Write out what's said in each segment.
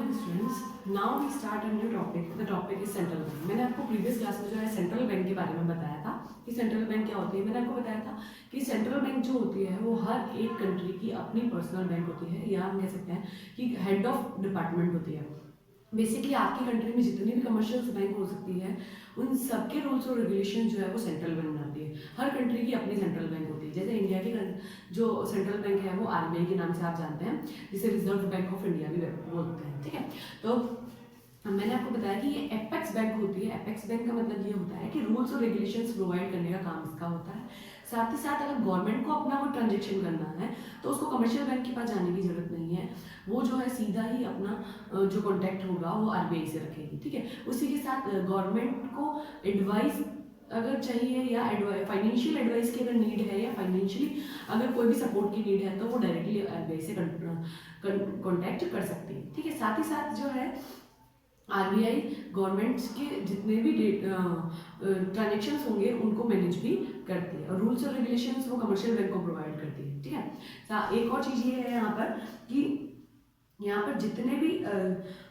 Morning students, now we start a new topic. The topic is central bank. मैंने आपको previous class में जो है सेंट्रल बैंक के बारे में बताया था कि सेंट्रल बैंक क्या होती है। मैंने आपको बताया था कि सेंट्रल बैंक जो होती है वो हर एक कंट्री की अपनी पर्सनल बैंक होती है, या हम कह सकते हैं कि हेड ऑफ डिपार्टमेंट होती है। बेसिकली आपकी कंट्री में जितनी भी कमर्शियल बैंक हो सकती है, उन सबके रूल्स और रेगुलेशन जो है वो सेंट्रल बैंक बनाती है। हर कंट्री की अपनी सेंट्रल बैंक होती है। जैसे इंडिया की जो सेंट्रल बैंक है वो आरबीआई के नाम से आप जानते हैं, जिसे रिजर्व बैंक ऑफ इंडिया भी बोलते हैं। ठीक है, तो मैंने आपको बताया कि ये एपेक्स बैंक होती है। एपेक्स बैंक का मतलब ये होता है कि रूल्स और रेगुलेशंस प्रोवाइड करने का काम इसका होता है। साथ ही साथ अगर गवर्नमेंट को अपना कोई ट्रांजेक्शन करना है तो उसको कमर्शियल बैंक के पास जाने की जरूरत नहीं है। वो जो है सीधा ही अपना जो कॉन्टैक्ट होगा वो आरबीआई से रखेगी। ठीक है, उसी के साथ गवर्नमेंट को एडवाइस अगर चाहिए या फाइनेंशियल एडवाइस की अगर नीड है या फाइनेंशियली अगर कोई भी सपोर्ट की नीड है तो वो डायरेक्टली आरबीआई से कॉन्टैक्ट कर सकती है। ठीक है, साथ ही साथ जो है आरबीआई गवर्नमेंट्स के जितने भी ट्रांजेक्शन्स होंगे उनको मैनेज भी करती है, और रूल्स और रेगुलेशंस वो कमर्शियल बैंक को प्रोवाइड करती है। ठीक है, एक और चीज़ ये है यहाँ पर कि यहाँ पर जितने भी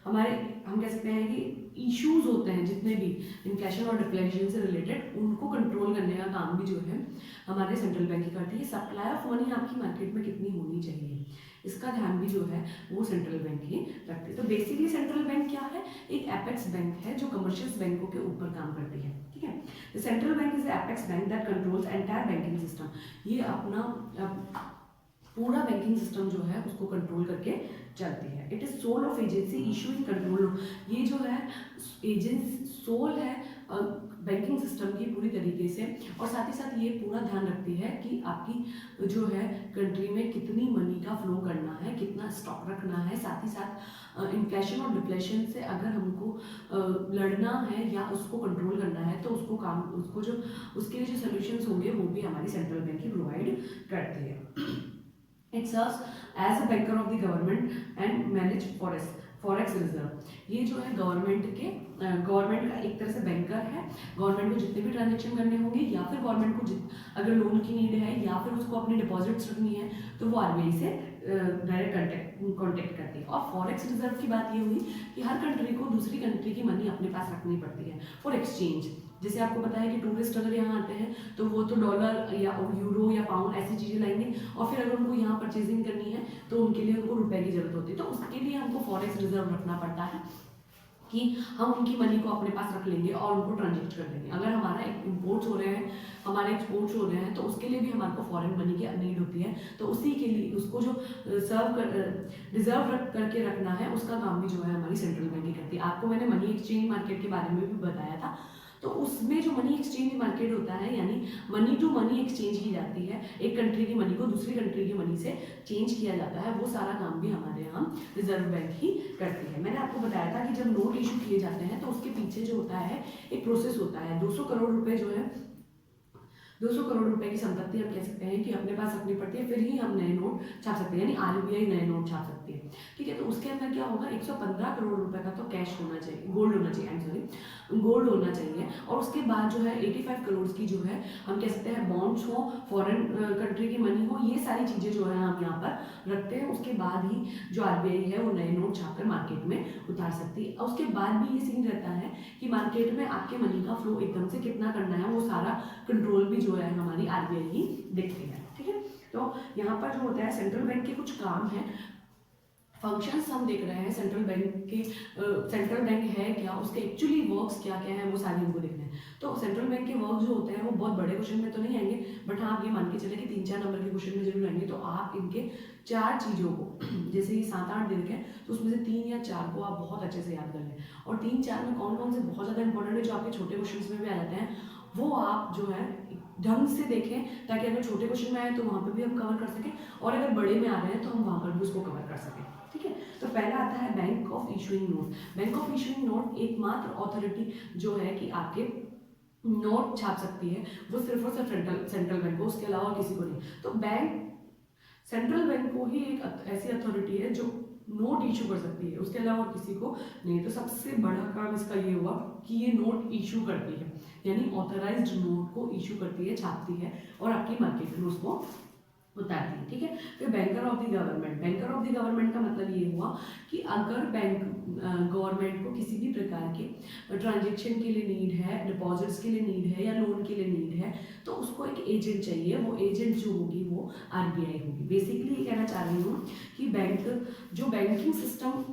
हमारे हम कह सकते हैं कि इश्यूज होते हैं, जितने भी इन्फ्लेशन और डिफ्लेशन से रिलेटेड, उनको कंट्रोल करने का काम भी जो है हमारे सेंट्रल बैंक ही करती है। सप्लाई ऑफ मनी आपकी मार्केट में कितनी होनी चाहिए, इसका ध्यान भी जो है वो सेंट्रल बैंक ही रखती है। तो बेसिकली सेंट्रल बैंक क्या है, एक एपेक्स बैंक है जो कमर्शियल बैंकों के ऊपर काम करती है। ठीक है, the central bank is apex bank that controls entire banking system. ये अपना पूरा बैंकिंग सिस्टम जो है उसको कंट्रोल करके चलती है। It is sole of agency issuing control. ये जो है एजेंसी सोल है बैंकिंग सिस्टम की पूरी तरीके से, और साथ ही साथ ये पूरा ध्यान रखती है कि आपकी जो है कंट्री में कितनी मनी का फ्लो करना है, कितना स्टॉक रखना है। साथ ही साथ इन्फ्लेशन और डिफ्लेशन से अगर हमको लड़ना है या उसको कंट्रोल करना है तो उसको जो उसके लिए जो सोल्यूशंस होंगे वो भी हमारी सेंट्रल बैंक ही प्रोवाइड करती है। It serves as a banker of the government and manage forex reserve. ये जो है गवर्नमेंट का एक तरह से बैंकर है। गवर्नमेंट को जितने भी ट्रांजेक्शन करने होंगे या फिर गवर्नमेंट को अगर लोन की नीड है या फिर उसको अपनी डिपॉजिट्स रखनी है तो वो आरबीआई से डायरेक्ट कॉन्टेक्ट करती है। और फॉरेक्स रिजर्व की बात ये हुई कि हर कंट्री को दूसरी कंट्री की मनी अपने पास रखनी पड़ती है फॉर एक्सचेंज। जैसे आपको पता है कि टूरिस्ट अगर यहाँ आते हैं तो वो तो डॉलर या यूरो या पाउंड ऐसी चीज़ें लाएंगे, और फिर अगर उनको यहाँ परचेजिंग करनी है तो उनके लिए उनको रुपए की जरूरत होती है। तो उसके लिए हमको फॉरेक्स रिजर्व रखना पड़ता है कि हम उनकी मनी को अपने पास रख लेंगे और उनको ट्रांजेक्ट कर देंगे। अगर हमारा इम्पोर्ट्स हो रहे हैं, हमारे एक्सपोर्ट्स हो रहे हैं, तो उसके लिए भी हमारे को फॉरेन मनी की नीड होती है। तो उसी के लिए उसको जो रिजर्व करके रखना है उसका काम भी जो है हमारी सेंट्रल बैंक ही करती है। आपको मैंने मनी एक्सचेंज मार्केट के बारे में भी बताया था। तो उसमें जो मनी एक्सचेंज मार्केट होता है, यानी मनी टू मनी एक्सचेंज की जाती है, एक कंट्री की मनी को दूसरी कंट्री की मनी से चेंज किया जाता है, वो सारा काम भी हमारे यहाँ रिजर्व बैंक ही करती है। मैंने आपको बताया था कि जब नोट इशू किए जाते हैं तो उसके पीछे जो होता है एक प्रोसेस होता है। 200 करोड़ रुपए जो है 200 करोड़ रुपए की संपत्ति हम कह सकते हैं कि अपने पास रखनी पड़ती है, फिर ही हम नए नोट छाप सकते हैं, यानी आरबीआई नए नोट छाप सकती है। ठीक है, तो उसके अंदर क्या होगा, 115 करोड़ रुपए का तो कैश होना चाहिए, गोल्ड होना चाहिए, गोल्ड होना चाहिए। और उसके बाद जो है 85 करोड़ की जो है हम कह सकते हैं बॉन्ड्स हो, फॉरेन कंट्री की मनी हो, ये सारी चीज़ें जो है हम यहाँ पर रखते हैं। उसके बाद ही जो आरबीआई है वो नए नोट छाप कर मार्केट में उतार सकती है। उसके बाद भी ये सीन रहता है कि मार्केट में आपके मनी का फ्लो एकदम से कितना करना है वो सारा कंट्रोल भी जो है हमारी आरबीआई ही देखती है। ठीक है, तो यहाँ पर जो होता है सेंट्रल बैंक के कुछ काम है, फंक्शंस हम देख रहे हैं सेंट्रल बैंक के। सेंट्रल बैंक है क्या, उसके एक्चुअली वर्क्स क्या क्या है वो सारे हमको देखना है। तो सेंट्रल बैंक के वर्क जो होते हैं वो बहुत बड़े क्वेश्चन में तो नहीं आएंगे, बट हाँ आप ये मान के चले कि 3-4 नंबर के क्वेश्चन में जरूर आएंगे। तो आप इनके 4 चीज़ों को जैसे ये 7-8 दे रखे हैं तो उसमें से 3 या 4 को आप बहुत अच्छे से याद कर लें, और 3-4 में कौन कौन से बहुत ज़्यादा इंपॉर्टेंट है जो आपके छोटे क्वेश्चन में भी आ जाते हैं वो आप जो है ढंग से देखें, ताकि अगर छोटे क्वेश्चन में आए तो वहाँ पे भी हम कवर कर सकें, और अगर बड़े में आ रहे हैं तो हम वहाँ पर भी उसको कवर कर सकें। ठीक है, तो पहला आता है bank of issuing note. Bank of issuing note एकमात्र अथॉरिटी जो है कि आपके नोट छाप सकती है वो सिर्फ और सिर्फ सेंट्रल बैंक को, उसके अलावा किसी को नहीं। तो सेंट्रल बैंक को ही एक ऐसी अथॉरिटी है जो नोट इशू कर सकती है, उसके अलावा किसी को नहीं। तो सबसे बड़ा काम इसका ये हुआ कि ये नोट इशू करती है, यानी ऑथराइज्ड नोट को इशू करती है, छापती है और आपकी मार्केट में उसको बताती है, ठीक है। फिर banker of the government, banker of the government का मतलब ये हुआ कि अगर बैंक गवर्नमेंट को किसी भी प्रकार के ट्रांजेक्शन के लिए नीड है, डिपॉजिट्स के लिए नीड है या लोन के लिए नीड है, तो उसको एक एजेंट चाहिए। वो एजेंट जो होगी वो आरबीआई होगी। बेसिकली ये कहना चाह रही हूँ कि जो बैंकिंग सिस्टम,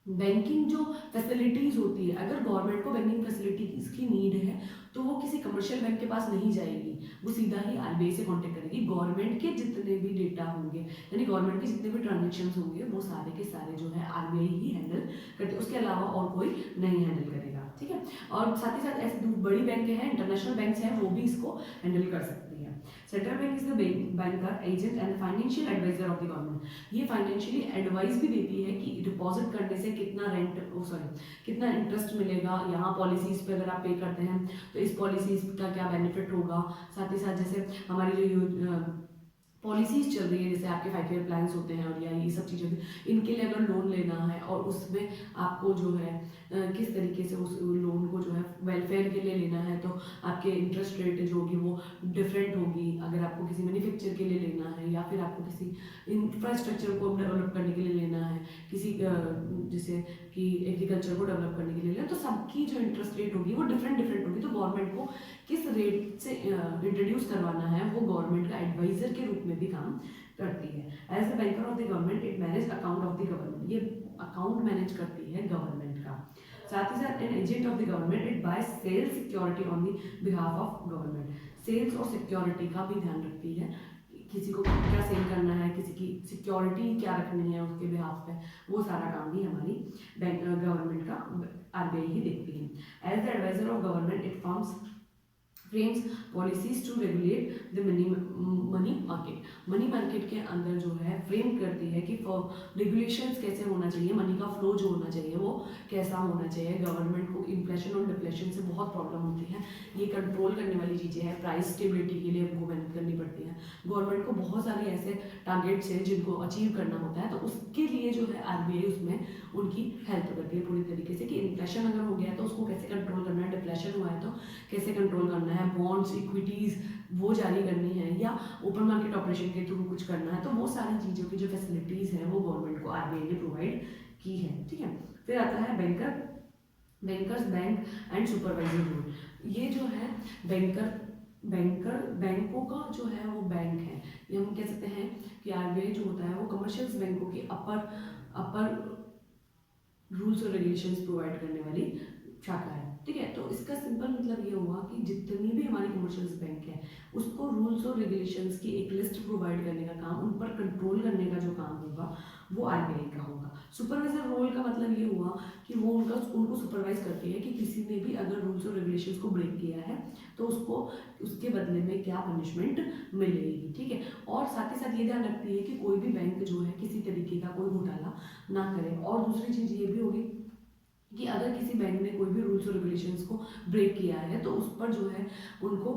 बैंकिंग जो फैसिलिटीज़ होती है, अगर गवर्नमेंट को बैंकिंग फैसिलिटीज़ की नीड है तो वो किसी कमर्शियल बैंक के पास नहीं जाएगी, वो सीधा ही आरबीआई से कांटेक्ट करेगी। गवर्नमेंट के जितने भी डेटा होंगे, यानी गवर्नमेंट के जितने भी ट्रांजेक्शन्स होंगे, वो सारे के सारे जो है आरबीआई ही हैंडल करती है, उसके अलावा और कोई नहीं हैंडल करेगा, ठीक है। और साथ ही साथ ऐसे बड़ी बैंक हैं, इंटरनेशनल बैंक्स हैं, वो भी इसको हैंडल कर सकती है। Central bank is the banker agent and financial adviser of the government. ये फाइनेंशियली एडवाइस भी देती है कि डिपॉजिट करने से कितना कितना इंटरेस्ट मिलेगा, यहाँ पॉलिसीज पे अगर आप पे करते हैं तो इस पॉलिसीज का क्या बेनिफिट होगा। साथ ही साथ जैसे हमारी जो पॉलिसीज चल रही है, जैसे आपके 5 ईयर प्लान्स होते हैं और या ये सब चीज़ें, इनके लिए अगर लोन लेना है और उसमें आपको जो है किस तरीके से उस लोन को जो है वेलफेयर के लिए लेना है, तो आपके इंटरेस्ट रेट जो होगी वो डिफरेंट होगी। अगर आपको किसी मैन्युफैक्चर के लिए लेना है या फिर आपको किसी इंफ्रास्ट्रक्चर को डेवलप करने के लिए लेना है, किसी जैसे कि एग्रीकल्चर को डेवलप करने के लिए लेना, तो सबकी जो इंटरेस्ट रेट होगी वो डिफरेंट होगी। तो गवर्नमेंट को किस रेट से इंट्रोड्यूस करवाना है, वो गवर्नमेंट का एडवाइजर के रूप में भी काम करती है। As the banker of the government it manage account of the government, ये अकाउंट मैनेज करती है गवर्नमेंट का। साथ ही साथ an agent of the government it buy sells security on the behalf of government, sells और सिक्योरिटी का भी ध्यान रखती है, किसी को क्या सेल करना है, किसी की सिक्योरिटी क्या रखनी है उसके बिहाफ पे, वो सारा काम भी हमारी बैंक गवर्नमेंट का आरबीआई ही देखती है। As the adviser of government it frames policies to regulate the money market, money market के अंदर जो है फ्रेम करती है कि रेगुलेशंस कैसे होना चाहिए, मनी का फ्लो जो होना चाहिए वो कैसा होना चाहिए। गवर्नमेंट को इन्फ्लेशन और डिफ्लेशन से बहुत प्रॉब्लम होती है, ये कंट्रोल करने वाली चीज़ें हैं। प्राइस स्टेबिलिटी के लिए हमको मेहनत करनी पड़ती है। गवर्नमेंट को बहुत सारे ऐसे टारगेट्स हैं जिनको अचीव करना होता है, तो उसके लिए जो है आरबीआई उसमें उनकी हेल्प करती है पूरी तरीके से कि इन्फ्लेशन अगर हो गया है तो उसको कैसे कंट्रोल करना है, डिफ्लेशन हुआ है तो कैसे कंट्रोल करना है, बॉन्ड्स इक्विटीज़ वो जारी करनी है या ओपन मार्केट ऑपरेशन के थ्रू कुछ करना है, तो वो सारी चीज़ों की जो फैसिलिटीज़ हैं वो गवर्नमेंट को आरबीआई ने प्रोवाइड की है, ठीक है। फिर आता है bankers bank and supervisor rule. ये जो है बैंकों का जो है वो बैंक है, ये हम कह सकते हैं कि आरबीआई जो होता है वो कमर्शियल बैंकों की अपर रूल्स और रेगुलेशंस प्रोवाइड करने वाली शाखा है, ठीक है। तो इसका सिंपल मतलब ये हुआ कि जितनी भी हमारी कमर्शियल बैंक है उसको रूल्स और रेगुलेशंस की एक लिस्ट प्रोवाइड करने का काम, उन पर कंट्रोल करने का जो काम होगा वो आरबीआई का होगा। सुपरवाइजर रोल का मतलब ये हुआ कि वो उनको सुपरवाइज करती है कि किसी ने भी अगर रूल्स और रेगुलेशंस को ब्रेक किया है तो उसको उसके बदले में क्या पनिशमेंट मिलेगी, ठीक है। और साथ ही साथ ये ध्यान रखती है कि कोई भी बैंक जो है किसी तरीके का कोई घोटाला ना करे। और दूसरी चीज़ ये भी होगी कि अगर किसी बैंक ने कोई भी रूल्स और रेगुलेशंस को ब्रेक किया है तो उस पर जो है उनको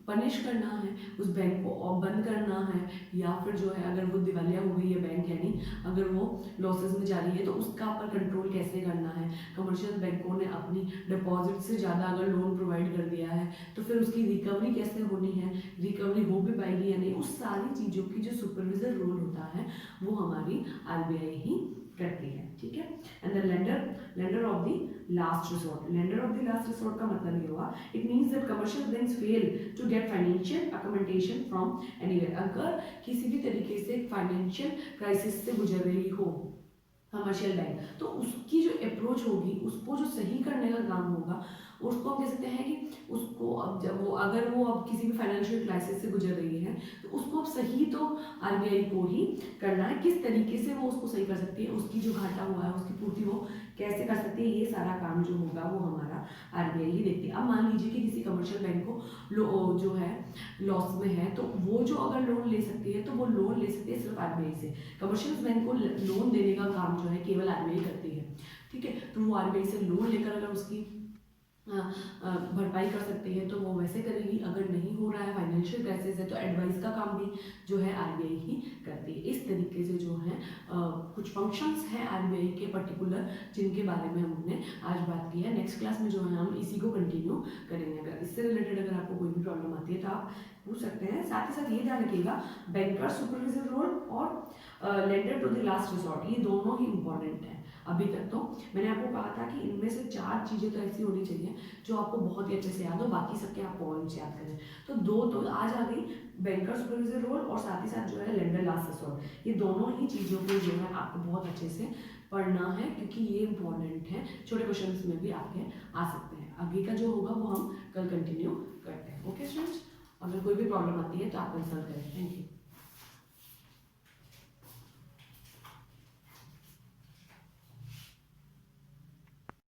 पनिश करना है, उस बैंक को बंद करना है, या फिर जो है अगर वो दिवालिया हो गई है बैंक, यानी अगर वो लॉसेस में जा रही है तो उसका पर कंट्रोल कैसे करना है। कमर्शियल बैंकों ने अपनी डिपॉजिट से ज़्यादा अगर लोन प्रोवाइड कर दिया है तो फिर उसकी रिकवरी कैसे होनी है, रिकवरी हो भी पाएगी या नहीं, उस सारी चीज़ों की जो सुपरविजर रोल होता है वो हमारी आरबीआई ही करती है, ठीक है। And the lender of the last resort, lender of the last resort का मतलब ये हुआ it means that commercial banks fail to get financial accommodation from anywhere. अगर किसी भी तरीके से फाइनेंशियल क्राइसिस से गुजर रही हो कमर्शियल बैंक, तो उसकी जो अप्रोच होगी उसको जो सही करने का काम होगा उसको हम कह सकते हैं कि उसको अब जब वो अगर वो अब किसी भी फाइनेंशियल क्राइसिस से गुजर रही है तो उसको अब सही तो आरबीआई को ही करना है। किस तरीके से वो उसको सही कर सकती है, उसकी जो घाटा हुआ है उसकी पूर्ति वो कैसे कर सकती है, ये सारा काम जो होगा वो हमारा आरबीआई ही देखती है। अब मान लीजिए कि किसी कमर्शियल बैंक को जो है लॉस में है तो वो जो अगर लोन ले सकती है तो वो लोन ले सकती है सिर्फ आरबीआई से। कमर्शियल बैंक को लोन देने का काम जो है केवल आरबीआई करती है, ठीक है। तो वो आरबीआई से लोन लेकर अगर उसकी भरपाई कर सकती है तो वो वैसे करेगी। अगर नहीं हो रहा है फाइनेंशियल फाइनेंशियल क्राइसिस है तो एडवाइस का काम भी जो है आरबीआई ही करती है। इस तरीके से जो है कुछ फंक्शंस हैं आरबीआई के पर्टिकुलर, जिनके बारे में हमने आज बात की है। नेक्स्ट क्लास में जो है हम इसी को कंटिन्यू करेंगे। अगर इससे रिलेटेड अगर आपको कोई भी प्रॉब्लम आती है तो आप पूछ सकते हैं। साथ ही साथ ये ध्यान रखिएगा, बैंकर सुपरविजन रोल और lender to the last resort, ये दोनों ही इंपॉर्टेंट हैं। अभी तक तो मैंने आपको कहा था कि इनमें से 4 चीज़ें तो ऐसी होनी चाहिए जो आपको बहुत ही अच्छे से याद हो, बाकी सबके आप पॉइंट्स याद करें। तो 2 तो आज आ गई, बैंकर सुपरविजन रोल और साथ ही साथ जो है लेंडर लास्ट रिसोर्ट। ये दोनों ही चीज़ों को जो है आपको बहुत अच्छे से पढ़ना है, क्योंकि ये इंपॉर्टेंट है, छोटे क्वेश्चन में भी आपके आ सकते हैं। आगे का जो होगा वो हम कल कंटिन्यू करते हैं। ओके स्टूडेंट्स, अगर कोई भी प्रॉब्लम आती है तो आप कंसल्ट करें। Thank you.